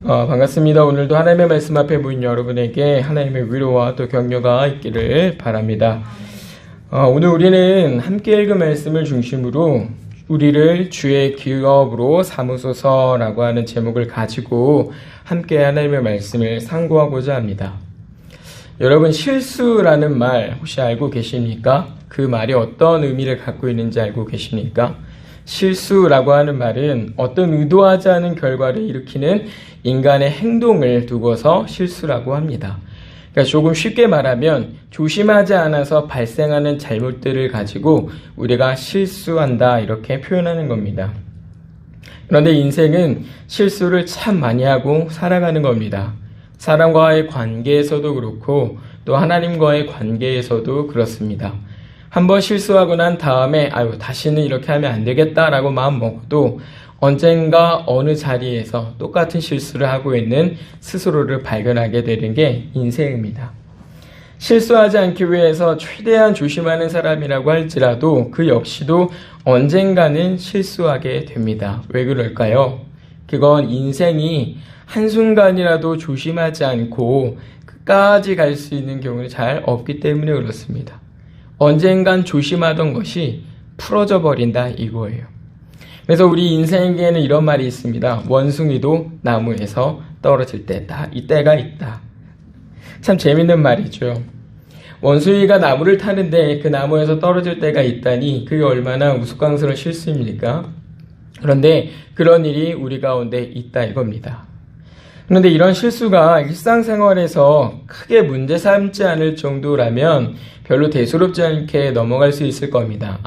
반갑습니다. 오늘도 하나님의 말씀 앞에 모인 여러분에게 하나님의 위로와 또 격려가 있기를 바랍니다. 오늘 우리는 함께 읽은 말씀을 중심으로 우리를 주의 기업으로 삼으소서라고 하는 제목을 가지고 함께 하나님의 말씀을 상고하고자 합니다. 여러분, 실수라는 말 혹시 알고 계십니까? 그 말이 어떤 의미를 갖고 있는지 알고 계십니까? 실수라고 하는 말은 어떤 의도하지 않은 결과를 일으키는 인간의 행동을 두고서 실수라고 합니다. 그러니까 조금 쉽게 말하면 조심하지 않아서 발생하는 잘못들을 가지고 우리가 실수한다 이렇게 표현하는 겁니다. 그런데 인생은 실수를 참 많이 하고 살아가는 겁니다. 사람과의 관계에서도 그렇고 또 하나님과의 관계에서도 그렇습니다. 한번 실수하고 난 다음에 다시는 이렇게 하면 안 되겠다라고 마음 먹어도 언젠가 어느 자리에서 똑같은 실수를 하고 있는 스스로를 발견하게 되는 게 인생입니다. 실수하지 않기 위해서 최대한 조심하는 사람이라고 할지라도 그 역시도 언젠가는 실수하게 됩니다. 왜 그럴까요? 그건 인생이 한순간이라도 조심하지 않고 끝까지 갈 수 있는 경우는 잘 없기 때문에 그렇습니다. 언젠간 조심하던 것이 풀어져 버린다 이거예요. 그래서 우리 인생에는 이런 말이 있습니다. 원숭이도 나무에서 떨어질 때다. 이때가 있다. 참 재밌는 말이죠. 원숭이가 나무를 타는데 그 나무에서 떨어질 때가 있다니 그게 얼마나 우스꽝스러운 실수입니까? 그런데 그런 일이 우리 가운데 있다 이겁니다. 그런데 이런 실수가 일상생활에서 크게 문제 삼지 않을 정도라면 별로 대수롭지 않게 넘어갈 수 있을 겁니다.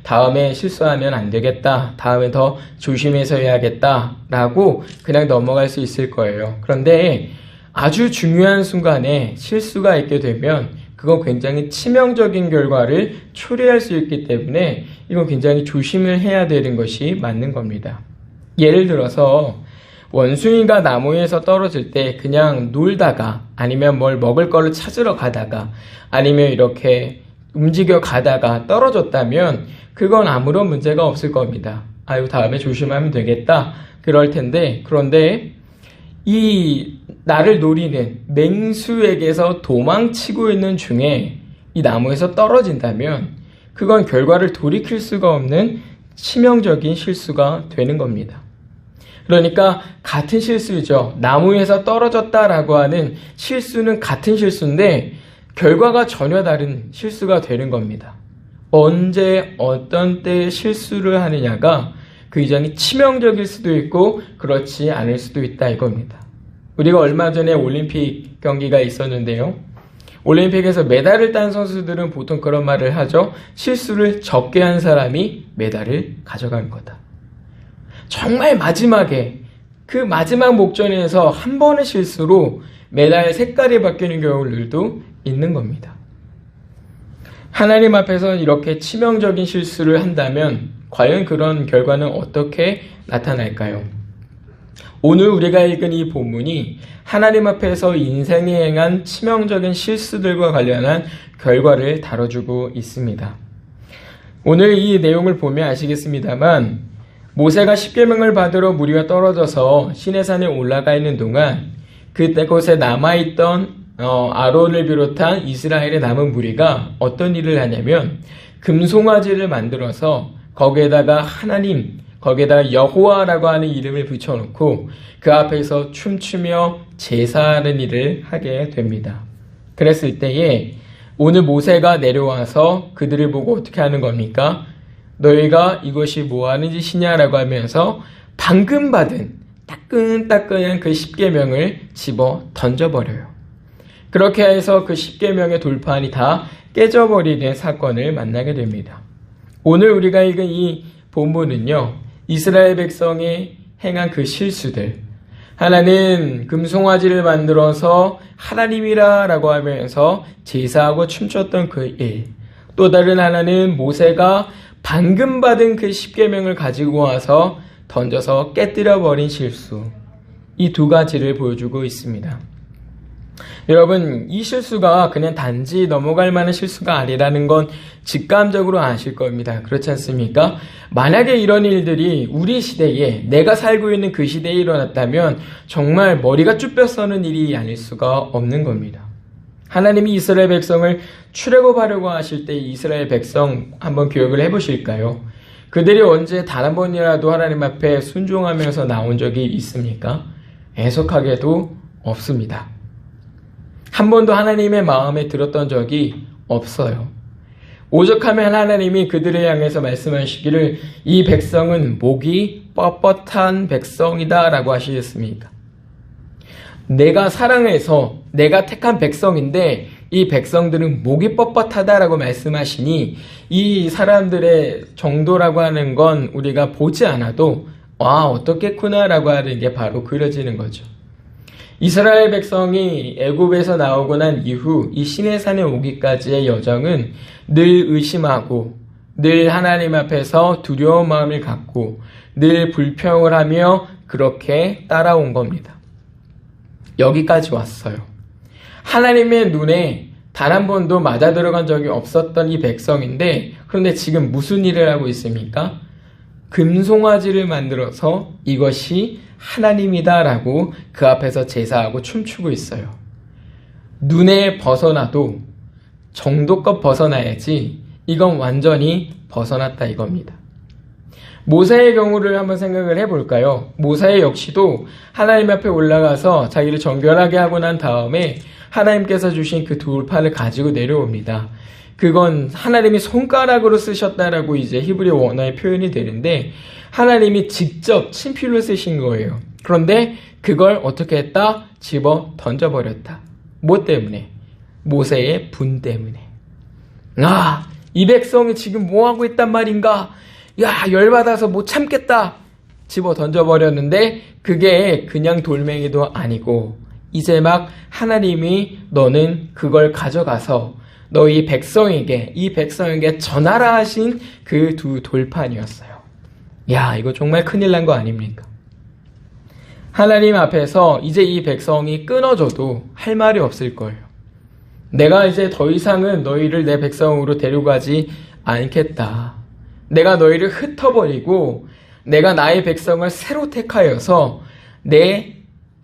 다음에 실수하면 안 되겠다. 다음에 더 조심해서 해야겠다. 라고 그냥 넘어갈 수 있을 거예요. 그런데 아주 중요한 순간에 실수가 있게 되면 그건 굉장히 치명적인 결과를 초래할 수 있기 때문에 이건 굉장히 조심을 해야 되는 것이 맞는 겁니다. 예를 들어서 원숭이가 나무에서 떨어질 때 그냥 놀다가 아니면 뭘 먹을 거를 찾으러 가다가 아니면 이렇게 움직여 가다가 떨어졌다면 그건 아무런 문제가 없을 겁니다. 다음에 조심하면 되겠다 그럴 텐데, 그런데 이 나를 노리는 맹수에게서 도망치고 있는 중에 이 나무에서 떨어진다면 그건 결과를 돌이킬 수가 없는 치명적인 실수가 되는 겁니다. 그러니까 같은 실수죠. 나무에서 떨어졌다라고 하는 실수는 같은 실수인데 결과가 전혀 다른 실수가 되는 겁니다. 언제 어떤 때 실수를 하느냐가 굉장히 치명적일 수도 있고 그렇지 않을 수도 있다 이겁니다. 우리가 얼마 전에 올림픽 경기가 있었는데요. 올림픽에서 메달을 딴 선수들은 보통 그런 말을 하죠. 실수를 적게 한 사람이 메달을 가져간 거다. 정말 마지막에 그 마지막 목전에서 한 번의 실수로 메달 색깔이 바뀌는 경우들도 있는 겁니다. 하나님 앞에서 이렇게 치명적인 실수를 한다면 과연 그런 결과는 어떻게 나타날까요? 오늘 우리가 읽은 이 본문이 하나님 앞에서 인생에 행한 치명적인 실수들과 관련한 결과를 다뤄주고 있습니다. 오늘 이 내용을 보면 아시겠습니다만 모세가 십계명을 받으러 무리가 떨어져서 시내산에 올라가 있는 동안 그곳에 남아있던 아론을 비롯한 이스라엘의 남은 무리가 어떤 일을 하냐면 금송아지를 만들어서 거기에다가 거기에다가 여호와라고 하는 이름을 붙여놓고 그 앞에서 춤추며 제사하는 일을 하게 됩니다. 그랬을 때에 오늘 모세가 내려와서 그들을 보고 어떻게 하는 겁니까? 너희가 이것이 뭐하는 짓이냐라고 하면서 방금 받은 따끈따끈한 그 십계명을 집어 던져버려요. 그렇게 해서 그 십계명의 돌판이 다 깨져버리는 사건을 만나게 됩니다. 오늘 우리가 읽은 이 본문은요, 이스라엘 백성이 행한 그 실수들, 하나는 금송아지를 만들어서 하나님이라 라고 하면서 제사하고 춤췄던 그 일, 또 다른 하나는 모세가 방금 받은 그 십계명을 가지고 와서 던져서 깨뜨려 버린 실수, 이 두 가지를 보여주고 있습니다. 여러분, 이 실수가 그냥 단지 넘어갈 만한 실수가 아니라는 건 직감적으로 아실 겁니다. 그렇지 않습니까? 만약에 이런 일들이 우리 시대에, 내가 살고 있는 그 시대에 일어났다면 정말 머리가 쭈뼛 서는 일이 아닐 수가 없는 겁니다. 하나님이 이스라엘 백성을 출애굽하려고 하실 때 이스라엘 백성 한번 기억을 해보실까요? 그들이 언제 단 한 번이라도 하나님 앞에 순종하면서 나온 적이 있습니까? 애석하게도 없습니다. 한 번도 하나님의 마음에 들었던 적이 없어요. 오죽하면 하나님이 그들을 향해서 말씀하시기를 이 백성은 목이 뻣뻣한 백성이다 라고 하시겠습니까? 내가 사랑해서 내가 택한 백성인데 이 백성들은 목이 뻣뻣하다라고 말씀하시니 이 사람들의 정도라고 하는 건 우리가 보지 않아도 어떻겠구나라고 하는 게 바로 그려지는 거죠. 이스라엘 백성이 애굽에서 나오고 난 이후 이 시내산에 오기까지의 여정은 늘 의심하고 늘 하나님 앞에서 두려운 마음을 갖고 늘 불평을 하며 그렇게 따라온 겁니다. 여기까지 왔어요. 하나님의 눈에 단 한 번도 맞아 들어간 적이 없었던 이 백성인데 그런데 지금 무슨 일을 하고 있습니까? 금송아지를 만들어서 이것이 하나님이다라고 그 앞에서 제사하고 춤추고 있어요. 눈에 벗어나도 정도껏 벗어나야지 이건 완전히 벗어났다 이겁니다. 모세의 경우를 한번 생각을 해볼까요? 모세 역시도 하나님 앞에 올라가서 자기를 정결하게 하고 난 다음에 하나님께서 주신 그 돌판을 가지고 내려옵니다. 그건 하나님이 손가락으로 쓰셨다라고 이제 히브리 원어의 표현이 되는데 하나님이 직접 친필로 쓰신 거예요. 그런데 그걸 어떻게 했다? 집어 던져버렸다. 뭐 때문에? 모세의 분 때문에. 이 백성이 지금 뭐 하고 있단 말인가? 열받아서 못 참겠다. 집어 던져버렸는데 그게 그냥 돌멩이도 아니고 이제 막 하나님이 너는 그걸 가져가서 너희 백성에게 이 백성에게 전하라 하신 그 두 돌판이었어요. 이거 정말 큰일 난 거 아닙니까? 하나님 앞에서 이제 이 백성이 끊어져도 할 말이 없을 거예요. 내가 이제 더 이상은 너희를 내 백성으로 데려가지 않겠다. 내가 너희를 흩어버리고 내가 나의 백성을 새로 택하여서 내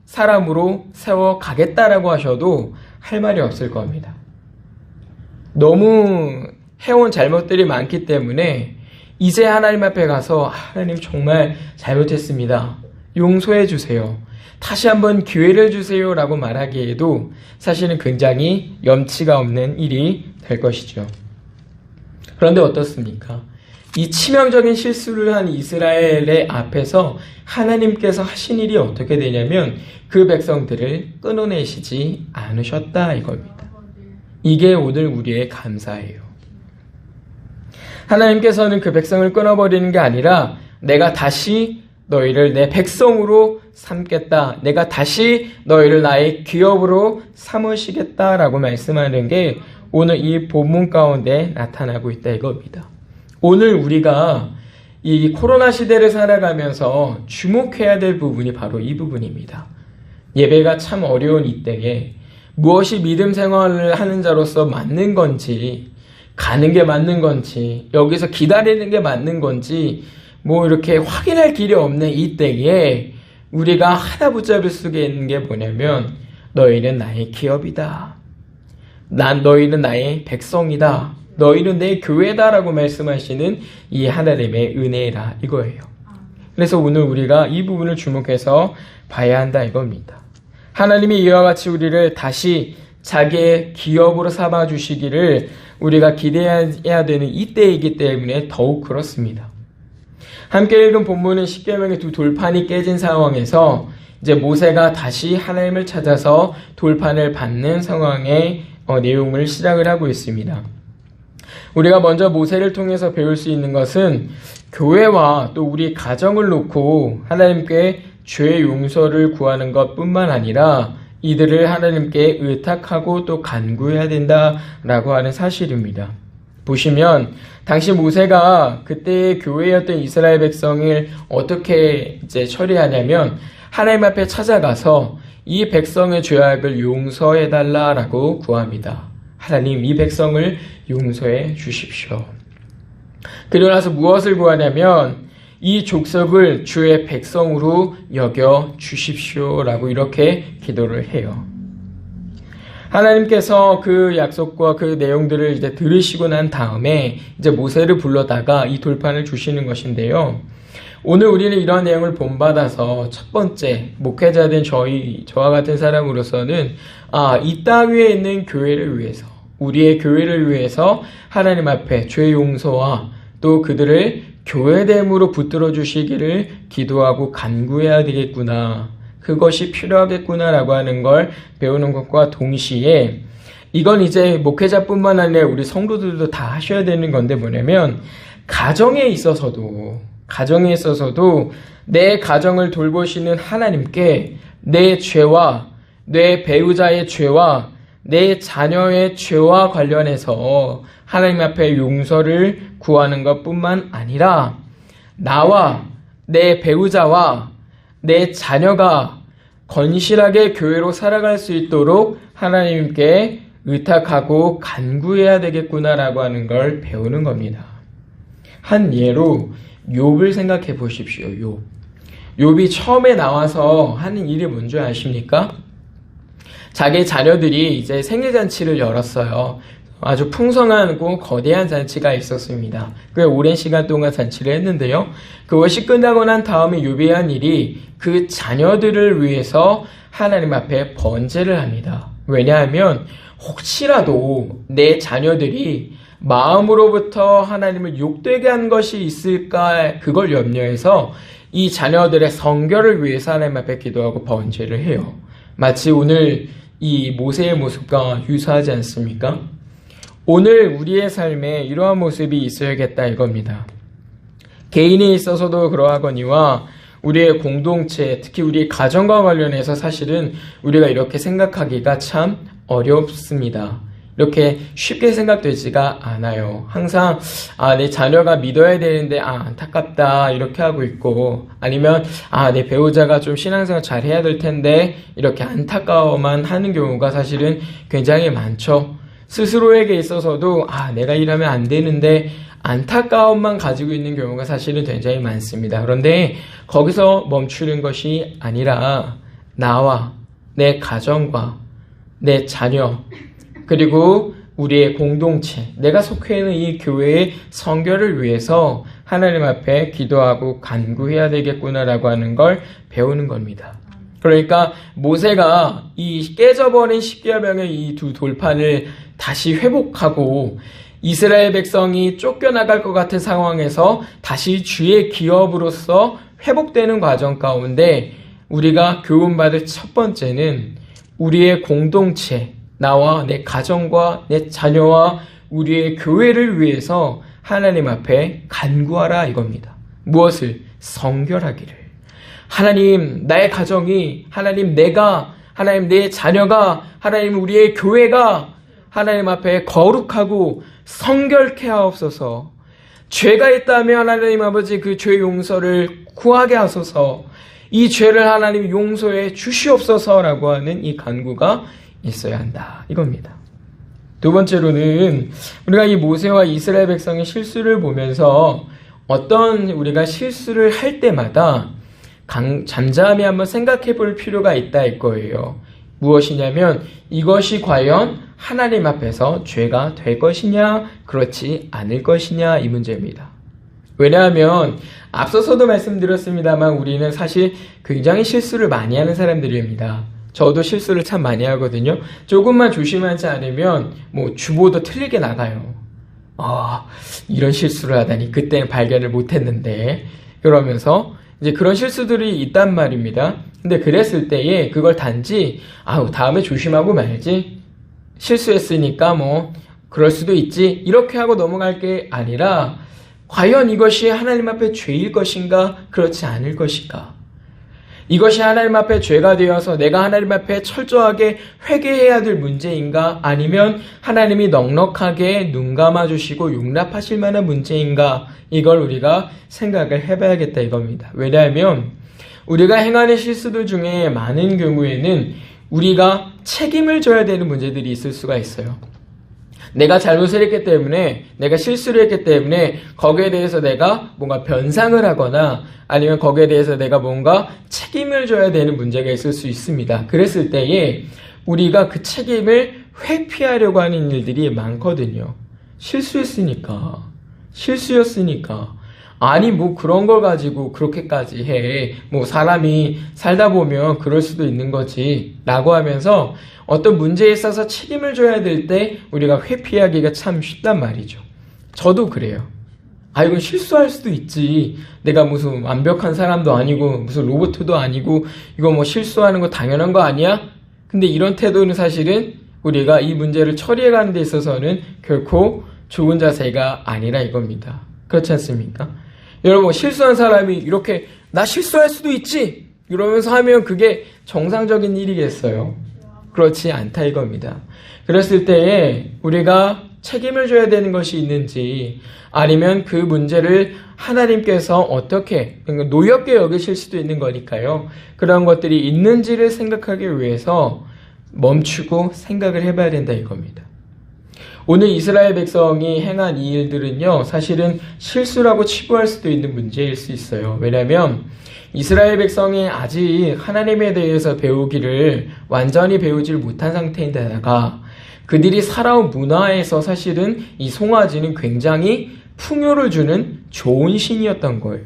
사람으로 세워가겠다라고 하셔도 할 말이 없을 겁니다. 너무 해온 잘못들이 많기 때문에 이제 하나님 앞에 가서 하나님 정말 잘못했습니다. 용서해 주세요. 다시 한번 기회를 주세요 라고 말하기에도 사실은 굉장히 염치가 없는 일이 될 것이죠. 그런데 어떻습니까? 이 치명적인 실수를 한 이스라엘의 앞에서 하나님께서 하신 일이 어떻게 되냐면 그 백성들을 끊어내시지 않으셨다 이겁니다. 이게 오늘 우리의 감사예요. 하나님께서는 그 백성을 끊어버리는 게 아니라 내가 다시 너희를 내 백성으로 삼겠다. 내가 다시 너희를 나의 기업으로 삼으시겠다라고 말씀하는 게 오늘 이 본문 가운데 나타나고 있다 이겁니다. 오늘 우리가 이 코로나 시대를 살아가면서 주목해야 될 부분이 바로 이 부분입니다. 예배가 참 어려운 이때에 무엇이 믿음 생활을 하는 자로서 맞는 건지, 가는 게 맞는 건지, 여기서 기다리는 게 맞는 건지 이렇게 확인할 길이 없는 이때에 우리가 하나 붙잡을 수 있는 게 뭐냐면 너희는 나의 기업이다. 너희는 나의 백성이다. 너희는 내 교회다라고 말씀하시는 이 하나님의 은혜라 이거예요. 그래서 오늘 우리가 이 부분을 주목해서 봐야 한다 이겁니다. 하나님이 이와 같이 우리를 다시 자기의 기업으로 삼아 주시기를 우리가 기대해야 되는 이때이기 때문에 더욱 그렇습니다. 함께 읽은 본문은 십계명의 두 돌판이 깨진 상황에서 이제 모세가 다시 하나님을 찾아서 돌판을 받는 상황의 내용을 시작을 하고 있습니다. 우리가 먼저 모세를 통해서 배울 수 있는 것은 교회와 또 우리 가정을 놓고 하나님께 죄의 용서를 구하는 것뿐만 아니라 이들을 하나님께 의탁하고 또 간구해야 된다라고 하는 사실입니다. 보시면 당시 모세가 그때의 교회였던 이스라엘 백성을 어떻게 이제 처리하냐면 하나님 앞에 찾아가서 이 백성의 죄악을 용서해달라라고 구합니다. 하나님, 이 백성을 용서해 주십시오. 그리고 나서 무엇을 구하냐면 이 족속을 주의 백성으로 여겨 주십시오라고 이렇게 기도를 해요. 하나님께서 그 약속과 그 내용들을 이제 들으시고 난 다음에 이제 모세를 불러다가 이 돌판을 주시는 것인데요. 오늘 우리는 이런 내용을 본받아서 첫 번째 목회자된 저와 같은 사람으로서는 이 땅 위에 있는 교회를 위해서, 우리의 교회를 위해서 하나님 앞에 죄 용서와 또 그들을 교회됨으로 붙들어 주시기를 기도하고 간구해야 되겠구나. 그것이 필요하겠구나라고 하는 걸 배우는 것과 동시에 이건 이제 목회자뿐만 아니라 우리 성도들도 다 하셔야 되는 건데 뭐냐면 가정에 있어서도 내 가정을 돌보시는 하나님께 내 죄와 내 배우자의 죄와 내 자녀의 죄와 관련해서 하나님 앞에 용서를 구하는 것뿐만 아니라 나와 내 배우자와 내 자녀가 건실하게 교회로 살아갈 수 있도록 하나님께 의탁하고 간구해야 되겠구나라고 하는 걸 배우는 겁니다. 한 예로 욥을 생각해 보십시오. 욥이 처음에 나와서 하는 일이 뭔지 아십니까? 자기 자녀들이 이제 생일잔치를 열었어요. 아주 풍성하고 거대한 잔치가 있었습니다. 꽤 오랜 시간 동안 잔치를 했는데요. 그것이 끝나고 난 다음에 욥이 한 일이 그 자녀들을 위해서 하나님 앞에 번제를 합니다. 왜냐하면 혹시라도 내 자녀들이 마음으로부터 하나님을 욕되게 한 것이 있을까 그걸 염려해서 이 자녀들의 성결을 위해서 하나님 앞에 기도하고 번제를 해요. 마치 오늘 이 모세의 모습과 유사하지 않습니까? 오늘 우리의 삶에 이러한 모습이 있어야겠다 이겁니다. 개인에 있어서도 그러하거니와 우리의 공동체, 특히 우리 가정과 관련해서 사실은 우리가 이렇게 생각하기가 참 어렵습니다. 이렇게 쉽게 생각되지가 않아요. 항상 내 자녀가 믿어야 되는데 안타깝다 이렇게 하고 있고, 아니면 내 배우자가 좀 신앙생활 잘 해야 될 텐데 이렇게 안타까워만 하는 경우가 사실은 굉장히 많죠. 스스로에게 있어서도 내가 이러면 안 되는데 안타까움만 가지고 있는 경우가 사실은 굉장히 많습니다. 그런데 거기서 멈추는 것이 아니라 나와 내 가정과 내 자녀 그리고 우리의 공동체, 내가 속해 있는 이 교회의 성결을 위해서 하나님 앞에 기도하고 간구해야 되겠구나라고 하는 걸 배우는 겁니다. 그러니까 모세가 이 깨져버린 십계명의 이 두 돌판을 다시 회복하고 이스라엘 백성이 쫓겨나갈 것 같은 상황에서 다시 주의 기업으로서 회복되는 과정 가운데 우리가 교훈받을 첫 번째는 우리의 공동체, 나와 내 가정과 내 자녀와 우리의 교회를 위해서 하나님 앞에 간구하라 이겁니다. 무엇을? 성결하기를. 하나님, 나의 가정이, 하나님 내가, 하나님 내 자녀가, 하나님 우리의 교회가 하나님 앞에 거룩하고 성결케 하옵소서. 죄가 있다면 하나님 아버지 그 죄 용서를 구하게 하소서. 이 죄를 하나님 용서해 주시옵소서라고 하는 이 간구가 있어야 한다 이겁니다. 두 번째로는 우리가 이 모세와 이스라엘 백성의 실수를 보면서 어떤 우리가 실수를 할 때마다 잠잠히 한번 생각해 볼 필요가 있다 할 거예요. 무엇이냐면 이것이 과연 하나님 앞에서 죄가 될 것이냐 그렇지 않을 것이냐 이 문제입니다. 왜냐하면 앞서서도 말씀드렸습니다만 우리는 사실 굉장히 실수를 많이 하는 사람들입니다. 저도 실수를 참 많이 하거든요. 조금만 조심하지 않으면 주보도 틀리게 나가요. 이런 실수를 하다니 그때는 발견을 못했는데 그러면서 이제 그런 실수들이 있단 말입니다. 근데 그랬을 때에 그걸 단지 다음에 조심하고 말지, 실수했으니까 그럴 수도 있지 이렇게 하고 넘어갈 게 아니라 과연 이것이 하나님 앞에 죄일 것인가 그렇지 않을 것인가, 이것이 하나님 앞에 죄가 되어서 내가 하나님 앞에 철저하게 회개해야 될 문제인가, 아니면 하나님이 넉넉하게 눈 감아주시고 용납하실 만한 문제인가, 이걸 우리가 생각을 해봐야겠다 이겁니다. 왜냐하면 우리가 행하는 실수들 중에 많은 경우에는 우리가 책임을 져야 되는 문제들이 있을 수가 있어요. 내가 잘못을 했기 때문에, 내가 실수를 했기 때문에 거기에 대해서 내가 뭔가 변상을 하거나 아니면 거기에 대해서 내가 뭔가 책임을 져야 되는 문제가 있을 수 있습니다. 그랬을 때에 우리가 그 책임을 회피하려고 하는 일들이 많거든요. 실수였으니까. 아니 뭐 그런 걸 가지고 그렇게까지 해. 뭐 사람이 살다 보면 그럴 수도 있는 거지 라고 하면서 어떤 문제에 있어서 책임을 져야 될 때 우리가 회피하기가 참 쉽단 말이죠. 저도 그래요. 이건 실수할 수도 있지. 내가 무슨 완벽한 사람도 아니고 무슨 로봇도 아니고 이거 뭐 실수하는 거 당연한 거 아니야? 근데 이런 태도는 사실은 우리가 이 문제를 처리해가는 데 있어서는 결코 좋은 자세가 아니라 이겁니다. 그렇지 않습니까? 여러분, 실수한 사람이 이렇게 나 실수할 수도 있지 이러면서 하면 그게 정상적인 일이겠어요? 그렇지 않다 이겁니다. 그랬을 때에 우리가 책임을 져야 되는 것이 있는지 아니면 그 문제를 하나님께서 어떻게 노엽게 여기실 수도 있는 거니까요. 그런 것들이 있는지를 생각하기 위해서 멈추고 생각을 해봐야 된다 이겁니다. 오늘 이스라엘 백성이 행한 이 일들은요, 사실은 실수라고 치부할 수도 있는 문제일 수 있어요. 왜냐하면 이스라엘 백성이 아직 하나님에 대해서 배우기를 완전히 배우지 못한 상태인데다가 그들이 살아온 문화에서 사실은 이 송아지는 굉장히 풍요를 주는 좋은 신이었던 거예요.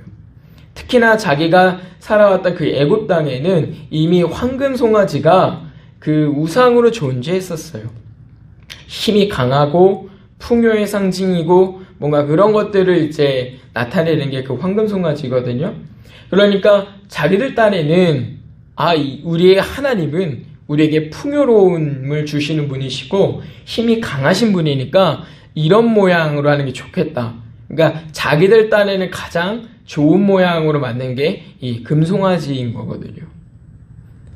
특히나 자기가 살아왔던 그 애굽 땅에는 이미 황금 송아지가 그 우상으로 존재했었어요. 힘이 강하고 풍요의 상징이고 뭔가 그런 것들을 이제 나타내는 게 그 황금 송아지거든요. 그러니까 자기들 딴에는 우리의 하나님은 우리에게 풍요로움을 주시는 분이시고 힘이 강하신 분이니까 이런 모양으로 하는 게 좋겠다. 그러니까 자기들 딴에는 가장 좋은 모양으로 만든 게 이 금송아지인 거거든요.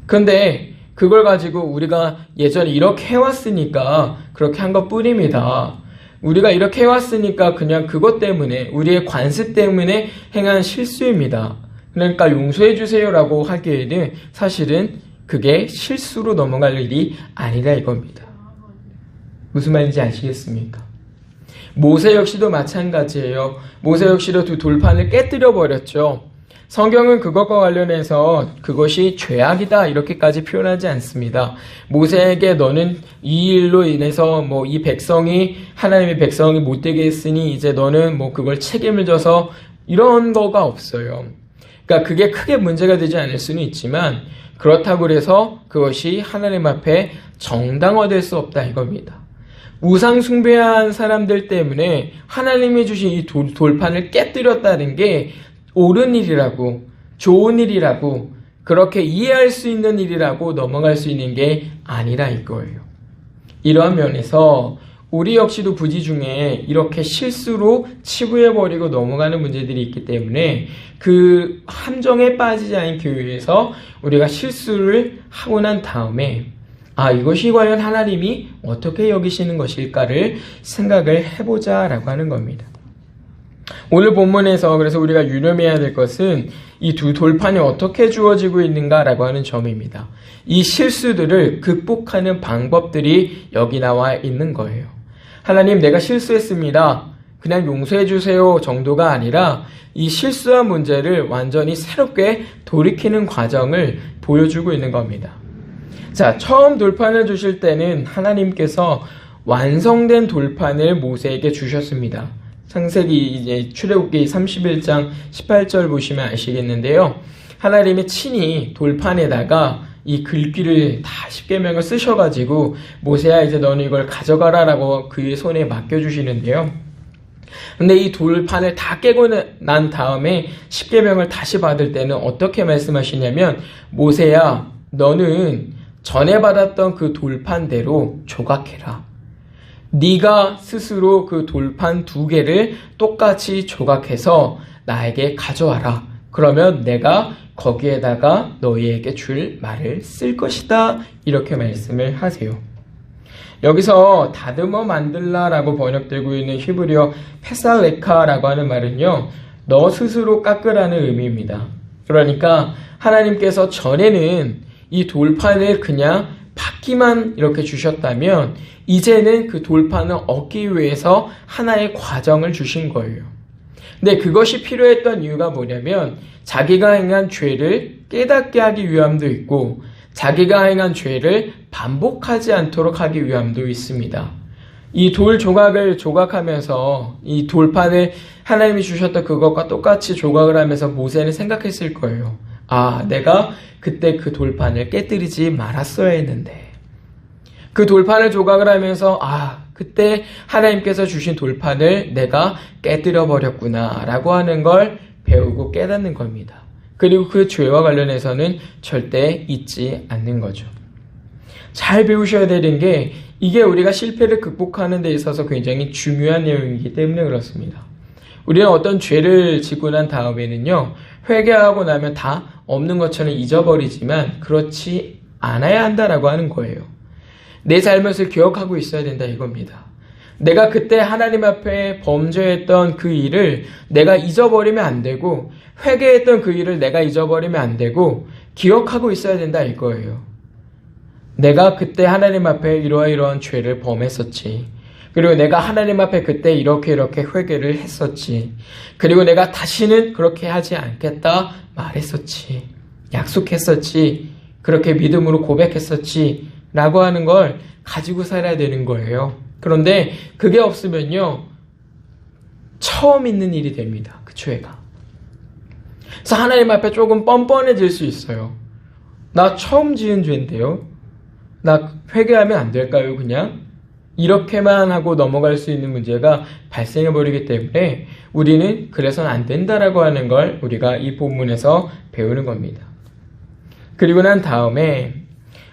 그런데 그걸 가지고 우리가 예전에 이렇게 해왔으니까 그렇게 한 것 뿐입니다. 우리가 이렇게 해왔으니까 그냥 그것 때문에 우리의 관습 때문에 행한 실수입니다. 그러니까 용서해 주세요라고 하기에는 사실은 그게 실수로 넘어갈 일이 아니라 이겁니다. 무슨 말인지 아시겠습니까? 모세 역시도 마찬가지예요. 모세 역시도 두 돌판을 깨뜨려 버렸죠. 성경은 그것과 관련해서 그것이 죄악이다 이렇게까지 표현하지 않습니다. 모세에게 너는 이 일로 인해서 뭐 이 백성이 하나님의 백성이 못되게 했으니 이제 너는 뭐 그걸 책임을 져서 이런 거가 없어요. 그러니까 그게 크게 문제가 되지 않을 수는 있지만 그렇다고 해서 그것이 하나님 앞에 정당화될 수 없다 이겁니다. 우상 숭배한 사람들 때문에 하나님이 주신 이 돌판을 깨뜨렸다는 게 옳은 일이라고, 좋은 일이라고, 그렇게 이해할 수 있는 일이라고 넘어갈 수 있는 게 아니라 이거예요. 이러한 면에서 우리 역시도 부지 중에 이렇게 실수로 치부해버리고 넘어가는 문제들이 있기 때문에 그 함정에 빠지지 않기 위해서 우리가 실수를 하고 난 다음에 이것이 과연 하나님이 어떻게 여기시는 것일까를 생각을 해보자라고 하는 겁니다. 오늘 본문에서 그래서 우리가 유념해야 될 것은 이 두 돌판이 어떻게 주어지고 있는가라고 하는 점입니다. 이 실수들을 극복하는 방법들이 여기 나와 있는 거예요. 하나님, 내가 실수했습니다. 그냥 용서해 주세요 정도가 아니라 이 실수한 문제를 완전히 새롭게 돌이키는 과정을 보여주고 있는 겁니다. 자, 처음 돌판을 주실 때는 하나님께서 완성된 돌판을 모세에게 주셨습니다. 창세기 이제 출애굽기 31장 18절 보시면 아시겠는데요. 하나님이 친히 돌판에다가 이 글귀를 다 십계명을 쓰셔가지고 모세야 이제 너는 이걸 가져가라라고 그의 손에 맡겨주시는데요. 근데 이 돌판을 다 깨고 난 다음에 십계명을 다시 받을 때는 어떻게 말씀하시냐면 모세야 너는 전에 받았던 그 돌판대로 조각해라. 네가 스스로 그 돌판 2개를 똑같이 조각해서 나에게 가져와라. 그러면 내가 거기에다가 너희에게 줄 말을 쓸 것이다. 이렇게 말씀을 하세요. 여기서 다듬어 만들라라고 번역되고 있는 히브리어 페살레카라고 하는 말은요. 너 스스로 깎으라는 의미입니다. 그러니까 하나님께서 전에는 이 돌판을 그냥 받기만 이렇게 주셨다면 이제는 그 돌판을 얻기 위해서 하나의 과정을 주신 거예요. 근데 그것이 필요했던 이유가 뭐냐면 자기가 행한 죄를 깨닫게 하기 위함도 있고 자기가 행한 죄를 반복하지 않도록 하기 위함도 있습니다. 이 돌 조각을 조각하면서 이 돌판을 하나님이 주셨던 그것과 똑같이 조각을 하면서 모세는 생각했을 거예요. 아, 내가 그때 그 돌판을 깨뜨리지 말았어야 했는데. 그 돌판을 조각을 하면서 그때 하나님께서 주신 돌판을 내가 깨뜨려 버렸구나 라고 하는 걸 배우고 깨닫는 겁니다. 그리고 그 죄와 관련해서는 절대 잊지 않는 거죠. 잘 배우셔야 되는 게 이게 우리가 실패를 극복하는 데 있어서 굉장히 중요한 내용이기 때문에 그렇습니다. 우리는 어떤 죄를 짓고 난 다음에는요, 회개하고 나면 다 없는 것처럼 잊어버리지만 그렇지 않아야 한다라고 하는 거예요. 내 잘못을 기억하고 있어야 된다 이겁니다. 내가 그때 하나님 앞에 범죄했던 그 일을 내가 잊어버리면 안 되고 회개했던 그 일을 내가 잊어버리면 안 되고 기억하고 있어야 된다 이거예요. 내가 그때 하나님 앞에 이러한 죄를 범했었지. 그리고 내가 하나님 앞에 그때 이렇게 회개를 했었지. 그리고 내가 다시는 그렇게 하지 않겠다 말했었지. 약속했었지. 그렇게 믿음으로 고백했었지. 라고 하는 걸 가지고 살아야 되는 거예요. 그런데 그게 없으면요, 처음 있는 일이 됩니다. 그 죄가. 그래서 하나님 앞에 조금 뻔뻔해질 수 있어요. 나 처음 지은 죄인데요. 나 회개하면 안 될까요, 그냥? 이렇게만 하고 넘어갈 수 있는 문제가 발생해버리기 때문에 우리는 그래서는 안 된다라고 하는 걸 우리가 이 본문에서 배우는 겁니다. 그리고 난 다음에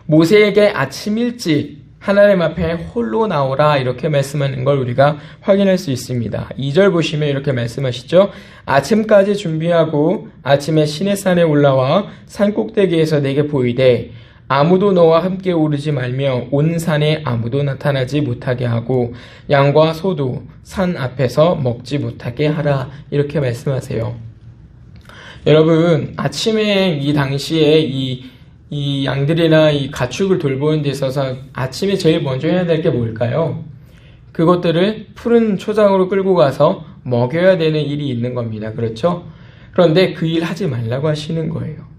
모세에게 아침 일찍 하나님 앞에 홀로 나오라 이렇게 말씀하는 걸 우리가 확인할 수 있습니다. 2절 보시면 이렇게 말씀하시죠. 아침까지 준비하고 아침에 시내산에 올라와 산 꼭대기에서 내게 보이되 아무도 너와 함께 오르지 말며 온 산에 아무도 나타나지 못하게 하고 양과 소도 산 앞에서 먹지 못하게 하라 이렇게 말씀하세요. 여러분, 아침에 이 당시에 이 양들이나 이 가축을 돌보는 데 있어서 아침에 제일 먼저 해야 될 게 뭘까요? 그것들을 푸른 초장으로 끌고 가서 먹여야 되는 일이 있는 겁니다. 그렇죠? 그런데 그 일 하지 말라고 하시는 거예요.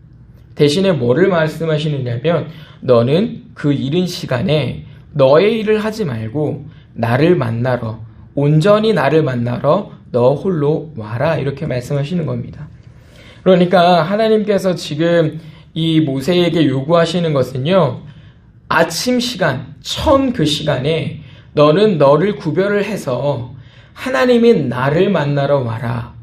대신에 뭐를 말씀하시느냐면 너는 그 이른 시간에 너의 일을 하지 말고 나를 만나러, 온전히 나를 만나러 너 홀로 와라 이렇게 말씀하시는 겁니다. 그러니까 하나님께서 지금 이 모세에게 요구하시는 것은요, 아침 시간, 처음 그 시간에 너는 너를 구별을 해서 하나님이 나를 만나러 와라.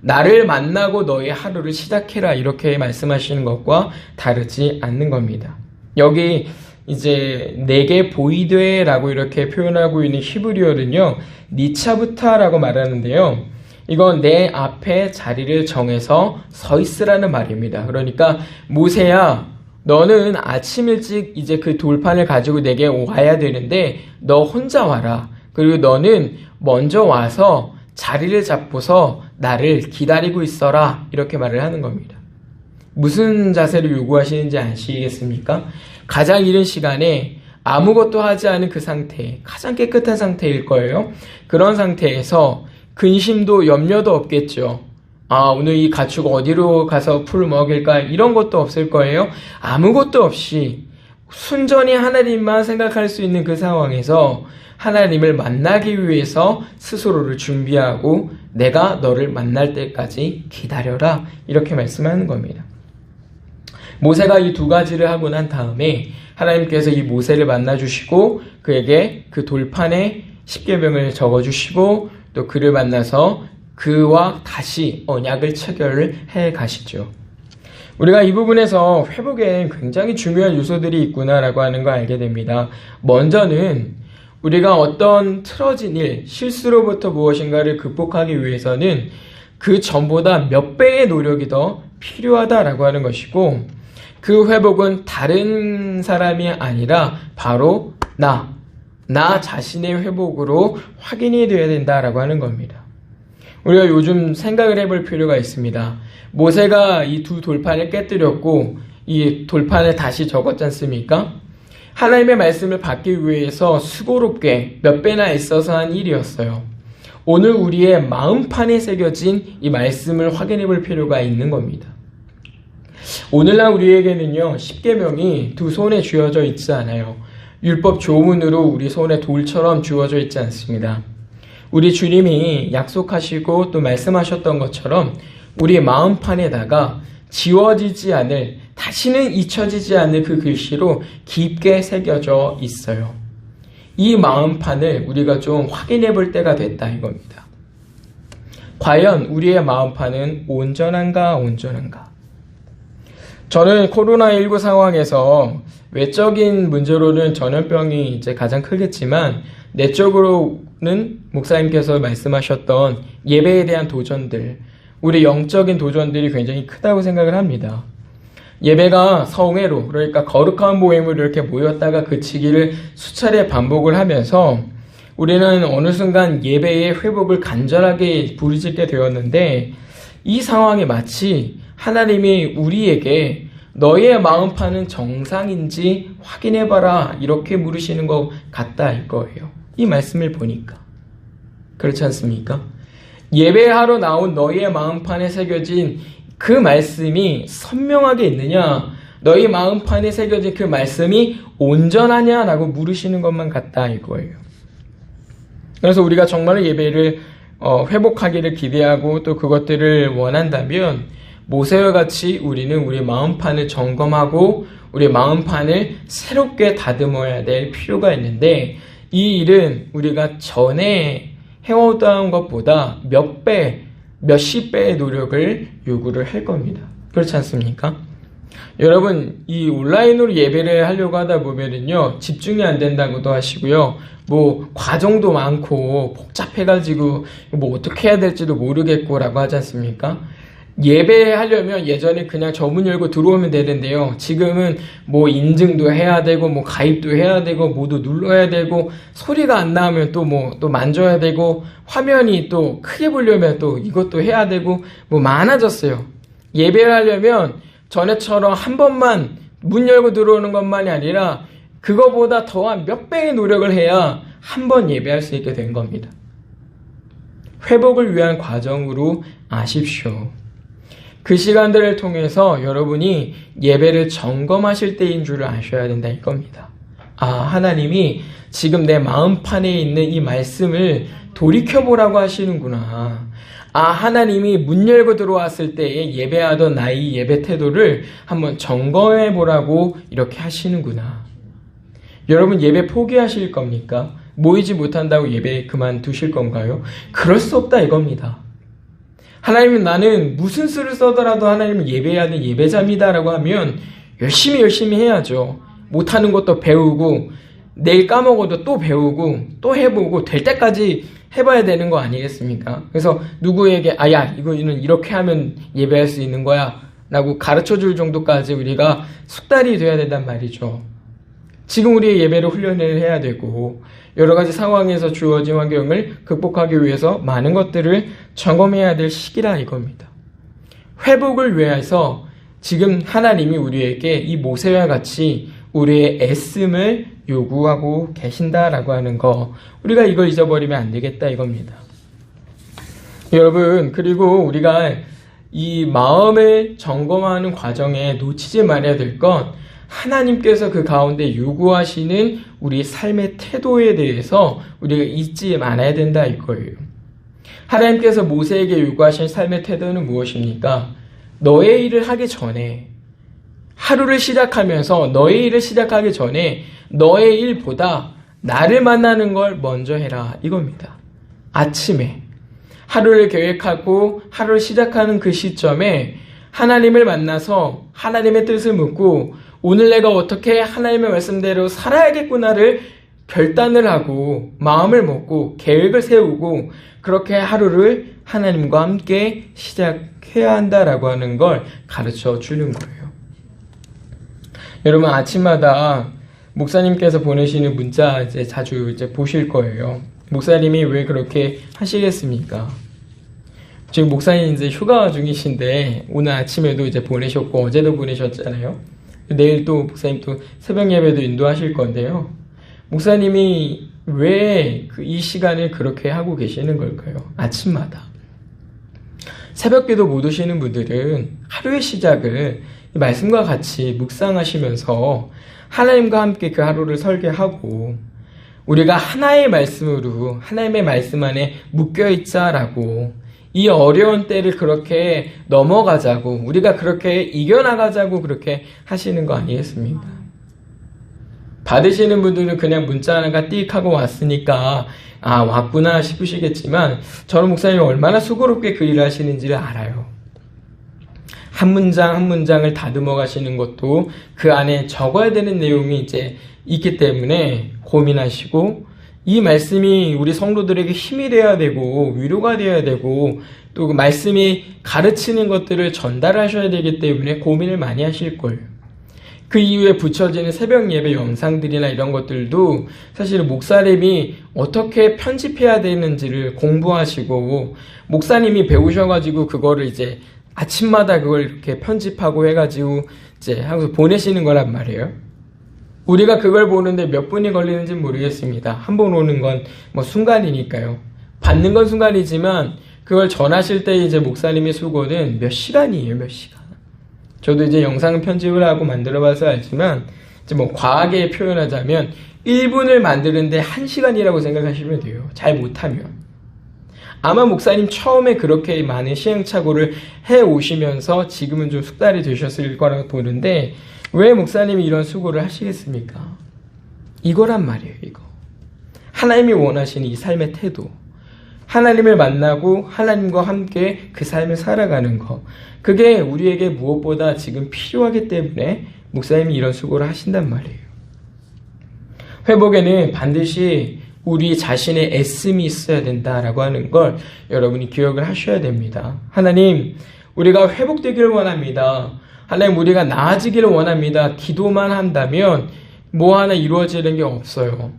나를 만나고 너의 하루를 시작해라 이렇게 말씀하시는 것과 다르지 않는 겁니다. 여기 이제 내게 보이되 라고 이렇게 표현하고 있는 히브리어는요, 니차부타라고 말하는데요, 이건 내 앞에 자리를 정해서 서 있으라는 말입니다. 그러니까 모세야, 너는 아침 일찍 이제 그 돌판을 가지고 내게 와야 되는데 너 혼자 와라. 그리고 너는 먼저 와서 자리를 잡고서 나를 기다리고 있어라 이렇게 말을 하는 겁니다. 무슨 자세를 요구하시는지 아시겠습니까? 가장 이른 시간에 아무것도 하지 않은 그 상태, 가장 깨끗한 상태일 거예요. 그런 상태에서 근심도 염려도 없겠죠. 오늘 이 가축 어디로 가서 풀을 먹일까 이런 것도 없을 거예요. 아무것도 없이 순전히 하나님만 생각할 수 있는 그 상황에서 하나님을 만나기 위해서 스스로를 준비하고 내가 너를 만날 때까지 기다려라 이렇게 말씀하는 겁니다. 모세가 이 두 가지를 하고 난 다음에 하나님께서 이 모세를 만나주시고 그에게 그 돌판에 십계명을 적어주시고 또 그를 만나서 그와 다시 언약을 체결을 해 가시죠. 우리가 이 부분에서 회복에 굉장히 중요한 요소들이 있구나라고 하는 걸 알게 됩니다. 먼저는 우리가 어떤 틀어진 일, 실수로부터 무엇인가를 극복하기 위해서는 그 전보다 몇 배의 노력이 더 필요하다라고 하는 것이고, 그 회복은 다른 사람이 아니라 바로 나 자신의 회복으로 확인이 되어야 된다라고 하는 겁니다. 우리가 요즘 생각을 해볼 필요가 있습니다. 모세가 이 두 돌판을 깨뜨렸고 이 돌판을 다시 적었지 않습니까? 하나님의 말씀을 받기 위해서 수고롭게 몇 배나 애써서 한 일이었어요. 오늘 우리의 마음판에 새겨진 이 말씀을 확인해 볼 필요가 있는 겁니다. 오늘날 우리에게는요, 십계명이 두 손에 쥐어져 있지 않아요. 율법 조문으로 우리 손에 돌처럼 쥐어져 있지 않습니다. 우리 주님이 약속하시고 또 말씀하셨던 것처럼 우리 마음판에다가 지워지지 않을, 다시는 잊혀지지 않을 그 글씨로 깊게 새겨져 있어요. 이 마음판을 우리가 좀 확인해 볼 때가 됐다 이겁니다. 과연 우리의 마음판은 온전한가? 저는 코로나19 상황에서 외적인 문제로는 전염병이 이제 가장 크겠지만 내적으로는 목사님께서 말씀하셨던 예배에 대한 도전들, 우리 영적인 도전들이 굉장히 크다고 생각을 합니다. 예배가 성회로, 그러니까 거룩한 모임으로 이렇게 모였다가 그치기를 수차례 반복을 하면서 우리는 어느 순간 예배의 회복을 간절하게 부르짖게 되었는데 이 상황이 마치 하나님이 우리에게 너의 마음판은 정상인지 확인해봐라 이렇게 물으시는 것 같다 이거예요. 이 말씀을 보니까. 그렇지 않습니까? 예배하러 나온 너의 마음판에 새겨진 그 말씀이 선명하게 있느냐, 너희 마음판에 새겨진 그 말씀이 온전하냐라고 물으시는 것만 같다 이거예요. 그래서 우리가 정말로 예배를 회복하기를 기대하고 또 그것들을 원한다면 모세와 같이 우리는 우리 마음판을 점검하고 우리 마음판을 새롭게 다듬어야 될 필요가 있는데 이 일은 우리가 전에 해오던 것보다 몇 배, 몇십 배의 노력을 요구를 할 겁니다. 그렇지 않습니까? 여러분, 이 온라인으로 예배를 하려고 하다 보면은요, 집중이 안 된다고도 하시고요, 과정도 많고, 복잡해가지고, 어떻게 해야 될지도 모르겠고라고 하지 않습니까? 예배하려면 예전에 그냥 저 문 열고 들어오면 되는데요. 지금은 인증도 해야 되고, 가입도 해야 되고, 모두 눌러야 되고, 소리가 안 나오면 또 만져야 되고, 화면이 또 크게 보려면 또 이것도 해야 되고, 많아졌어요. 예배를 하려면 전에처럼 한 번만 문 열고 들어오는 것만이 아니라, 그거보다 더한 몇 배의 노력을 해야 한 번 예배할 수 있게 된 겁니다. 회복을 위한 과정으로 아십시오. 그 시간들을 통해서 여러분이 예배를 점검하실 때인 줄을 아셔야 된다 이겁니다. 하나님이 지금 내 마음판에 있는 이 말씀을 돌이켜보라고 하시는구나. 하나님이 문 열고 들어왔을 때에 예배하던 나의 예배 태도를 한번 점검해보라고 이렇게 하시는구나. 여러분 예배 포기하실 겁니까? 모이지 못한다고 예배 그만두실 건가요? 그럴 수 없다 이겁니다. 하나님은 나는 무슨 수를 써더라도 하나님을 예배해야 될 예배자입니다라고 하면 열심히 해야죠. 못하는 것도 배우고 내일 까먹어도 또 배우고 또 해보고 될 때까지 해봐야 되는 거 아니겠습니까? 그래서 누구에게 이거는 이렇게 하면 예배할 수 있는 거야 라고 가르쳐줄 정도까지 우리가 숙달이 돼야 된단 말이죠. 지금 우리의 예배를 훈련을 해야 되고 여러 가지 상황에서 주어진 환경을 극복하기 위해서 많은 것들을 점검해야 될 시기라 이겁니다. 회복을 위해서 지금 하나님이 우리에게 이 모세와 같이 우리의 애씀을 요구하고 계신다라고 하는 거, 우리가 이걸 잊어버리면 안 되겠다 이겁니다. 여러분, 그리고 우리가 이 마음을 점검하는 과정에 놓치지 말아야 될 건 하나님께서 그 가운데 요구하시는 우리 삶의 태도에 대해서 우리가 잊지 말아야 된다 이거예요. 하나님께서 모세에게 요구하신 삶의 태도는 무엇입니까? 너의 일을 하기 전에, 하루를 시작하면서 너의 일을 시작하기 전에 너의 일보다 나를 만나는 걸 먼저 해라 이겁니다. 아침에 하루를 계획하고 하루를 시작하는 그 시점에 하나님을 만나서 하나님의 뜻을 묻고 오늘 내가 어떻게 하나님의 말씀대로 살아야겠구나를 결단을 하고 마음을 먹고 계획을 세우고 그렇게 하루를 하나님과 함께 시작해야 한다라고 하는 걸 가르쳐 주는 거예요. 여러분, 아침마다 목사님께서 보내시는 문자 자주 보실 거예요. 목사님이 왜 그렇게 하시겠습니까? 지금 목사님 이제 휴가 중이신데 오늘 아침에도 이제 보내셨고 어제도 보내셨잖아요. 내일 또 목사님 또 새벽 예배도 인도하실 건데요. 목사님이 왜 이 시간을 그렇게 하고 계시는 걸까요? 아침마다. 새벽기도 못 오시는 분들은 하루의 시작을 이 말씀과 같이 묵상하시면서 하나님과 함께 그 하루를 설계하고 우리가 하나의 말씀으로 하나님의 말씀 안에 묶여있자라고 이 어려운 때를 그렇게 넘어가자고 우리가 그렇게 이겨나가자고 그렇게 하시는 거 아니겠습니까? 받으시는 분들은 그냥 문자 하나가 띡 하고 왔으니까 아 왔구나 싶으시겠지만 저는 목사님이 얼마나 수고롭게 그 일을 하시는지를 알아요. 한 문장 한 문장을 다듬어 가시는 것도 그 안에 적어야 되는 내용이 이제 있기 때문에 고민하시고 이 말씀이 우리 성도들에게 힘이 돼야 되고 위로가 돼야 되고 또 그 말씀이 가르치는 것들을 전달하셔야 되기 때문에 고민을 많이 하실 거예요. 그 이후에 붙여지는 새벽 예배 영상들이나 이런 것들도 사실 목사님이 어떻게 편집해야 되는지를 공부하시고 목사님이 배우셔가지고 그거를 이제 아침마다 그걸 이렇게 편집하고 해가지고 이제 하면서 보내시는 거란 말이에요. 우리가 그걸 보는데 몇 분이 걸리는지 모르겠습니다. 한 번 오는 건 뭐 순간이니까요. 받는 건 순간이지만 그걸 전하실 때 이제 목사님의 수고는 몇 시간이에요, 몇 시간. 저도 이제 영상 편집을 하고 만들어봐서 알지만 이제 뭐 과하게 표현하자면 1분을 만드는데 1시간이라고 생각하시면 돼요. 잘 못하면. 아마 목사님 처음에 그렇게 많은 시행착오를 해오시면서 지금은 좀 숙달이 되셨을 거라고 보는데 왜 목사님이 이런 수고를 하시겠습니까? 이거란 말이에요, 이거. 하나님이 원하시는 이 삶의 태도. 하나님을 만나고 하나님과 함께 그 삶을 살아가는 거. 그게 우리에게 무엇보다 지금 필요하기 때문에 목사님이 이런 수고를 하신단 말이에요. 회복에는 반드시 우리 자신의 애씀이 있어야 된다라고 하는 걸 여러분이 기억을 하셔야 됩니다. 하나님, 우리가 회복되기를 원합니다. 하나님, 우리가 나아지기를 원합니다. 기도만 한다면 뭐 하나 이루어지는 게 없어요.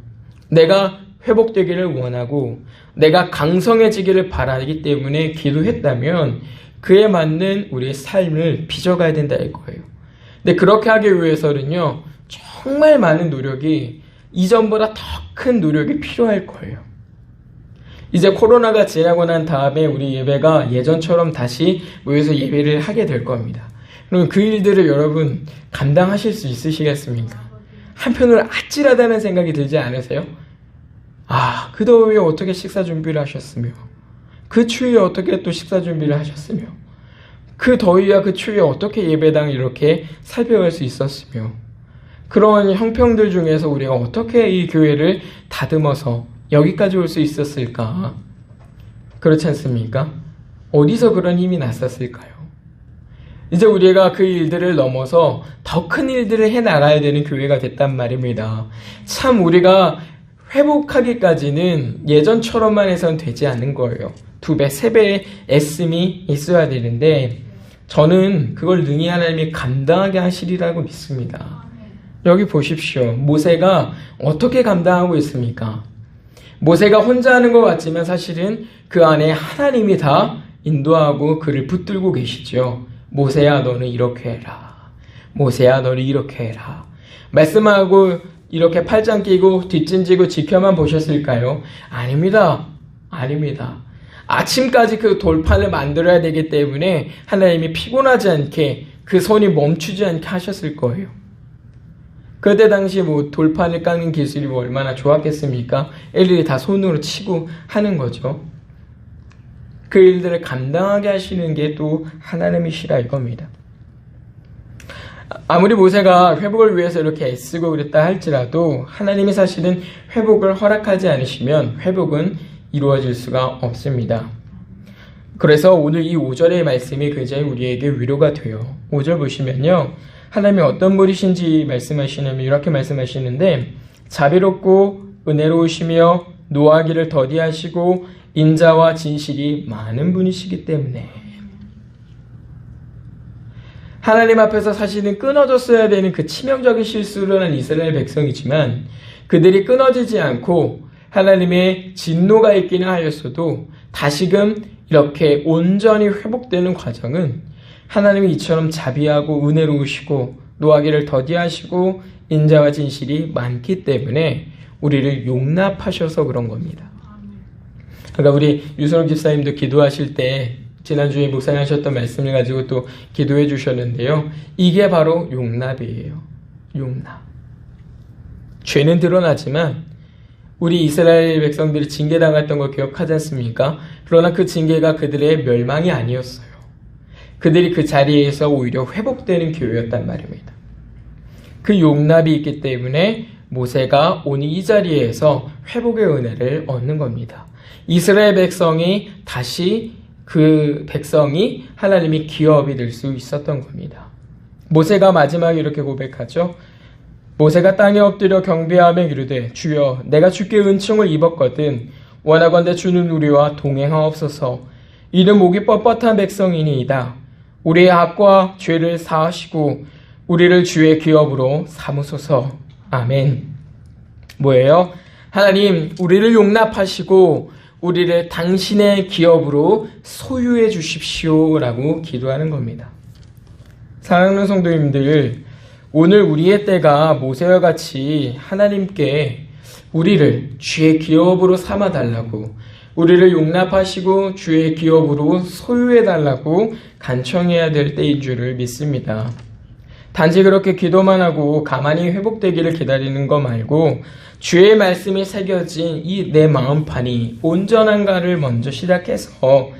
내가 회복되기를 원하고 내가 강성해지기를 바라기 때문에 기도했다면 그에 맞는 우리의 삶을 빚어가야 된다 이거예요. 근데 그렇게 하기 위해서는요, 정말 많은 노력이 이전보다 더 큰 노력이 필요할 거예요. 이제 코로나가 지나고 난 다음에 우리 예배가 예전처럼 다시 모여서 예배를 하게 될 겁니다. 그럼 그 일들을 여러분 감당하실 수 있으시겠습니까? 한편으로 아찔하다는 생각이 들지 않으세요? 아, 그 더위에 어떻게 식사 준비를 하셨으며 그 추위에 어떻게 또 식사 준비를 하셨으며 그 더위와 그 추위에 어떻게 예배당을 이렇게 살펴갈 수 있었으며 그런 형평들 중에서 우리가 어떻게 이 교회를 다듬어서 여기까지 올 수 있었을까? 그렇지 않습니까? 어디서 그런 힘이 났었을까요? 이제 우리가 그 일들을 넘어서 더 큰 일들을 해나가야 되는 교회가 됐단 말입니다. 참 우리가 회복하기까지는 예전처럼만 해서는 되지 않는 거예요. 2배, 3배의 애씀이 있어야 되는데 저는 그걸 능히 하나님이 감당하게 하시리라고 믿습니다. 여기 보십시오. 모세가 어떻게 감당하고 있습니까? 모세가 혼자 하는 것 같지만 사실은 그 안에 하나님이 다 인도하고 그를 붙들고 계시죠. 모세야 너는 이렇게 해라. 모세야 너는 이렇게 해라. 말씀하고 이렇게 팔짱 끼고 뒷짐지고 지켜만 보셨을까요? 아닙니다. 아닙니다. 아침까지 그 돌판을 만들어야 되기 때문에 하나님이 피곤하지 않게 그 손이 멈추지 않게 하셨을 거예요. 그때 당시 뭐 돌판을 깎는 기술이 뭐 얼마나 좋았겠습니까? 일일이 다 손으로 치고 하는 거죠. 그 일들을 감당하게 하시는 게 또 하나님이시라 이겁니다. 아무리 모세가 회복을 위해서 이렇게 애쓰고 그랬다 할지라도 하나님이 사실은 회복을 허락하지 않으시면 회복은 이루어질 수가 없습니다. 그래서 오늘 이 5절의 말씀이 굉장히 우리에게 위로가 돼요. 5절 보시면요. 하나님이 어떤 분이신지 말씀하시냐면 이렇게 말씀하시는데 자비롭고 은혜로우시며 노하기를 더디하시고 인자와 진실이 많은 분이시기 때문에 하나님 앞에서 사실은 끊어졌어야 되는 그 치명적인 실수를 한 이스라엘 백성이지만 그들이 끊어지지 않고 하나님의 진노가 있기는 하였어도 다시금 이렇게 온전히 회복되는 과정은 하나님이 이처럼 자비하고 은혜로우시고 노하기를 더디하시고 인자와 진실이 많기 때문에 우리를 용납하셔서 그런 겁니다. 그러니까 우리 유선욱 집사님도 기도하실 때 지난주에 묵상하셨던 말씀을 가지고 또 기도해 주셨는데요. 이게 바로 용납이에요. 용납. 죄는 드러나지만 우리 이스라엘 백성들이 징계당했던 걸 기억하지 않습니까? 그러나 그 징계가 그들의 멸망이 아니었어요. 그들이 그 자리에서 오히려 회복되는 기회였단 말입니다. 그 용납이 있기 때문에 모세가 오늘 이 자리에서 회복의 은혜를 얻는 겁니다. 이스라엘 백성이 다시 그 백성이 하나님의 기업이 될 수 있었던 겁니다. 모세가 마지막에 이렇게 고백하죠. 모세가 땅에 엎드려 경배하며 이르되 주여 내가 주께 은총을 입었거든 원하건대 주는 우리와 동행하옵소서. 이는 목이 뻣뻣한 백성이니이다. 우리의 악과 죄를 사하시고 우리를 주의 기업으로 삼으소서. 아멘. 뭐예요? 하나님 우리를 용납하시고 우리를 당신의 기업으로 소유해 주십시오 라고 기도하는 겁니다. 사랑하는 성도님들, 오늘 우리의 때가 모세와 같이 하나님께 우리를 주의 기업으로 삼아달라고, 우리를 용납하시고 주의 기업으로 소유해달라고 간청해야 될 때인 줄을 믿습니다. 단지 그렇게 기도만 하고 가만히 회복되기를 기다리는 거 말고 주의 말씀이 새겨진 이 내 마음판이 온전한가를 먼저 시작해서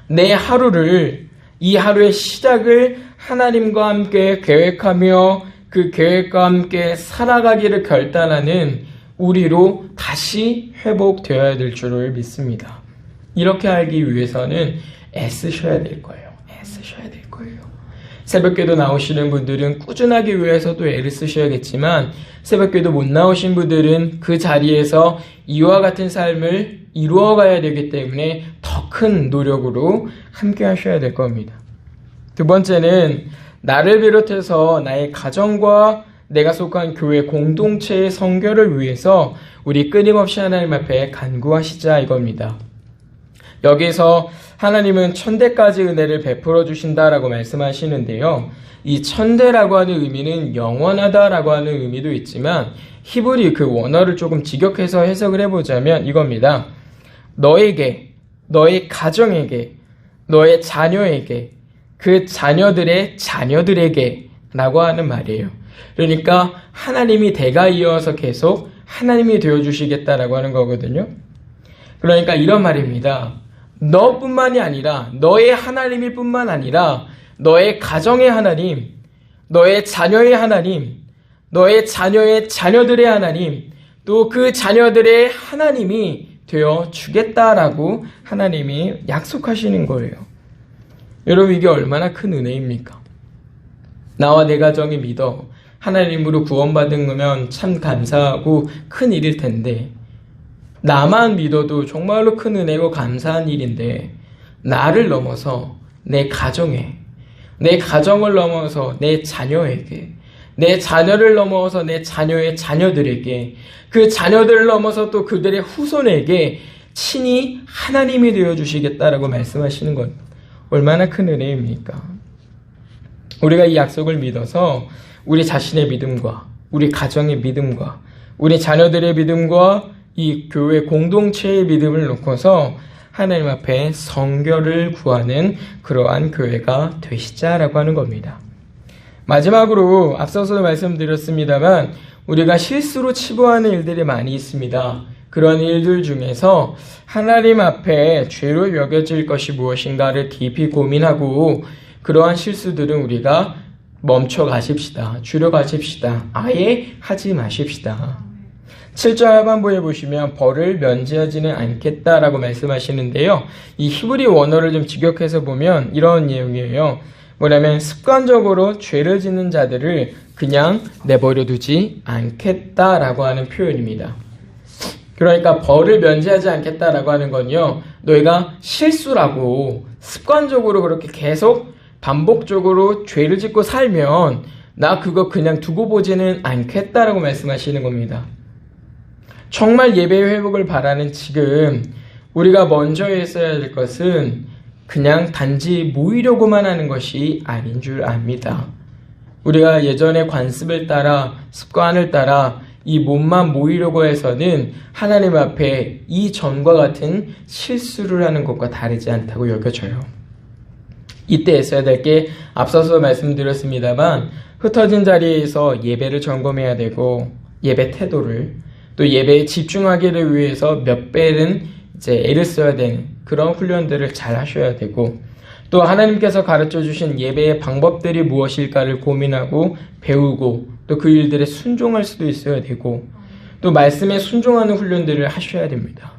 내 하루를, 이 하루의 시작을 하나님과 함께 계획하며 그 계획과 함께 살아가기를 결단하는 우리로 다시 회복되어야 될 줄을 믿습니다. 이렇게 하기 위해서는 애쓰셔야 될 거예요. 애쓰셔야 될 거예요. 새벽기도 나오시는 분들은 꾸준하기 위해서도 애를 쓰셔야겠지만 새벽기도 못 나오신 분들은 그 자리에서 이와 같은 삶을 이루어가야 되기 때문에 더 큰 노력으로 함께 하셔야 될 겁니다. 두 번째는 나를 비롯해서 나의 가정과 내가 속한 교회 공동체의 성결을 위해서 우리 끊임없이 하나님 앞에 간구하시자 이겁니다. 여기서 하나님은 천대까지 은혜를 베풀어 주신다라고 말씀하시는데요. 이 천대라고 하는 의미는 영원하다라고 하는 의미도 있지만 히브리 그 원어를 조금 직역해서 해석을 해보자면 이겁니다. 너에게, 너의 가정에게, 너의 자녀에게, 그 자녀들의 자녀들에게 라고 하는 말이에요. 그러니까 하나님이 대가 이어서 계속 하나님이 되어주시겠다라고 하는 거거든요. 그러니까 이런 말입니다. 너뿐만이 아니라 너의 하나님일 뿐만 아니라 너의 가정의 하나님, 너의 자녀의 하나님, 너의 자녀의 자녀들의 하나님, 또 그 자녀들의 하나님이 되어 주겠다라고 하나님이 약속하시는 거예요. 여러분 이게 얼마나 큰 은혜입니까? 나와 내 가정이 믿어 하나님으로 구원받은 거면 참 감사하고 큰 일일 텐데 나만 믿어도 정말로 큰 은혜고 감사한 일인데 나를 넘어서 내 가정에, 내 가정을 넘어서 내 자녀에게, 내 자녀를 넘어서 내 자녀의 자녀들에게, 그 자녀들을 넘어서 또 그들의 후손에게 친히 하나님이 되어주시겠다라고 말씀하시는 것 얼마나 큰 은혜입니까? 우리가 이 약속을 믿어서 우리 자신의 믿음과 우리 가정의 믿음과 우리 자녀들의 믿음과 이 교회 공동체의 믿음을 놓고서 하나님 앞에 성결을 구하는 그러한 교회가 되시자라고 하는 겁니다. 마지막으로 앞서서 말씀드렸습니다만 우리가 실수로 치부하는 일들이 많이 있습니다. 그런 일들 중에서 하나님 앞에 죄로 여겨질 것이 무엇인가를 깊이 고민하고 그러한 실수들은 우리가 멈춰 가십시다. 줄여 가십시다. 아예 하지 마십시다. 7절 하반부에 보시면 벌을 면제하지는 않겠다라고 말씀하시는데요. 이 히브리 원어를 좀 직역해서 보면 이런 내용이에요. 뭐냐면 습관적으로 죄를 짓는 자들을 그냥 내버려 두지 않겠다라고 하는 표현입니다. 그러니까 벌을 면제하지 않겠다라고 하는 건요. 너희가 실수라고 습관적으로 그렇게 계속 반복적으로 죄를 짓고 살면 나 그거 그냥 두고 보지는 않겠다라고 말씀하시는 겁니다. 정말 예배의 회복을 바라는 지금 우리가 먼저 했어야 될 것은 그냥 단지 모이려고만 하는 것이 아닌 줄 압니다. 우리가 예전의 관습을 따라 습관을 따라 이 몸만 모이려고 해서는 하나님 앞에 이전과 같은 실수를 하는 것과 다르지 않다고 여겨져요. 이때 했어야 될 게 앞서서 말씀드렸습니다만 흩어진 자리에서 예배를 점검해야 되고 예배 태도를 또 예배에 집중하기를 위해서 몇 배는 애를 써야 되는 그런 훈련들을 잘 하셔야 되고 또 하나님께서 가르쳐 주신 예배의 방법들이 무엇일까를 고민하고 배우고 또 그 일들에 순종할 수도 있어야 되고 또 말씀에 순종하는 훈련들을 하셔야 됩니다.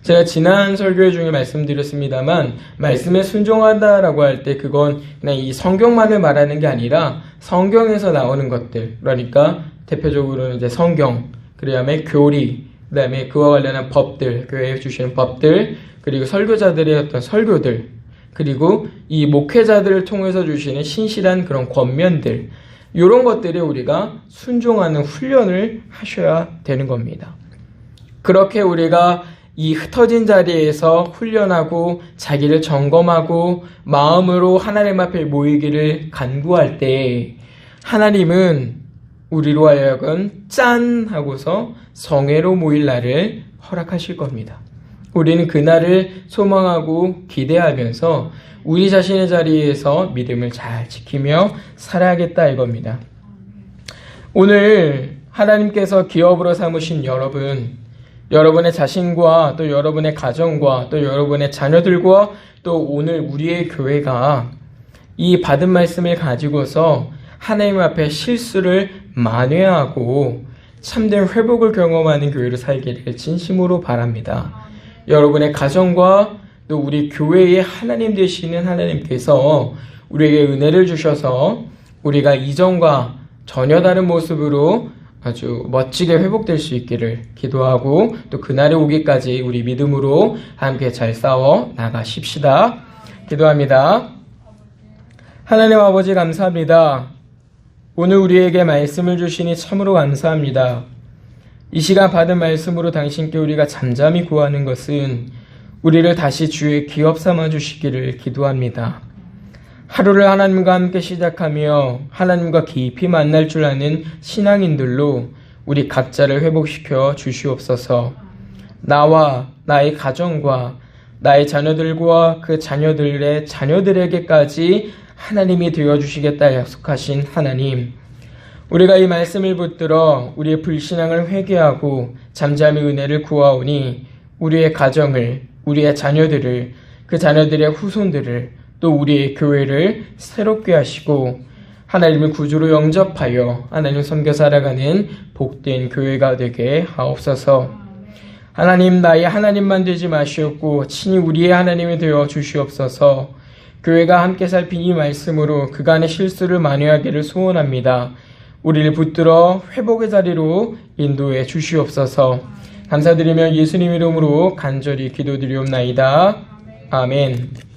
제가 지난 설교 중에 말씀드렸습니다만 말씀에 순종하다라고 할 때 그건 그냥 이 성경만을 말하는 게 아니라 성경에서 나오는 것들, 그러니까 대표적으로는 이제 성경, 그 다음에 교리, 그 다음에 그와 관련한 법들, 교회에 주시는 법들, 그리고 설교자들의 어떤 설교들, 그리고 이 목회자들을 통해서 주시는 신실한 그런 권면들, 이런 것들이 우리가 순종하는 훈련을 하셔야 되는 겁니다. 그렇게 우리가 이 흩어진 자리에서 훈련하고 자기를 점검하고 마음으로 하나님 앞에 모이기를 간구할 때 하나님은 우리로 하여금 짠 하고서 성회로 모일 날을 허락하실 겁니다. 우리는 그날을 소망하고 기대하면서 우리 자신의 자리에서 믿음을 잘 지키며 살아야겠다 이겁니다. 오늘 하나님께서 기업으로 삼으신 여러분의 자신과 또 여러분의 가정과 또 여러분의 자녀들과 또 오늘 우리의 교회가 이 받은 말씀을 가지고서 하나님 앞에 실수를 만회하고 참된 회복을 경험하는 교회로 살기를 진심으로 바랍니다. 여러분의 가정과 또 우리 교회의 하나님 되시는 하나님께서 우리에게 은혜를 주셔서 우리가 이전과 전혀 다른 모습으로 아주 멋지게 회복될 수 있기를 기도하고 또 그날이 오기까지 우리 믿음으로 함께 잘 싸워 나가십시다. 기도합니다. 하나님 아버지 감사합니다. 오늘 우리에게 말씀을 주시니 참으로 감사합니다. 이 시간 받은 말씀으로 당신께 우리가 잠잠히 구하는 것은 우리를 다시 주의 기업 삼아 주시기를 기도합니다. 하루를 하나님과 함께 시작하며 하나님과 깊이 만날 줄 아는 신앙인들로 우리 각자를 회복시켜 주시옵소서. 나와 나의 가정과 나의 자녀들과 그 자녀들의 자녀들에게까지 하나님이 되어주시겠다 약속하신 하나님, 우리가 이 말씀을 붙들어 우리의 불신앙을 회개하고 잠잠히 은혜를 구하오니 우리의 가정을, 우리의 자녀들을, 그 자녀들의 후손들을 또 우리의 교회를 새롭게 하시고 하나님을 구주로 영접하여 하나님 섬겨 살아가는 복된 교회가 되게 하옵소서. 하나님, 나의 하나님만 되지 마시옵고 친히 우리의 하나님이 되어 주시옵소서. 교회가 함께 살핀 이 말씀으로 그간의 실수를 만회하기를 소원합니다. 우리를 붙들어 회복의 자리로 인도해 주시옵소서. 감사드리며 예수님 이름으로 간절히 기도드리옵나이다. 아멘.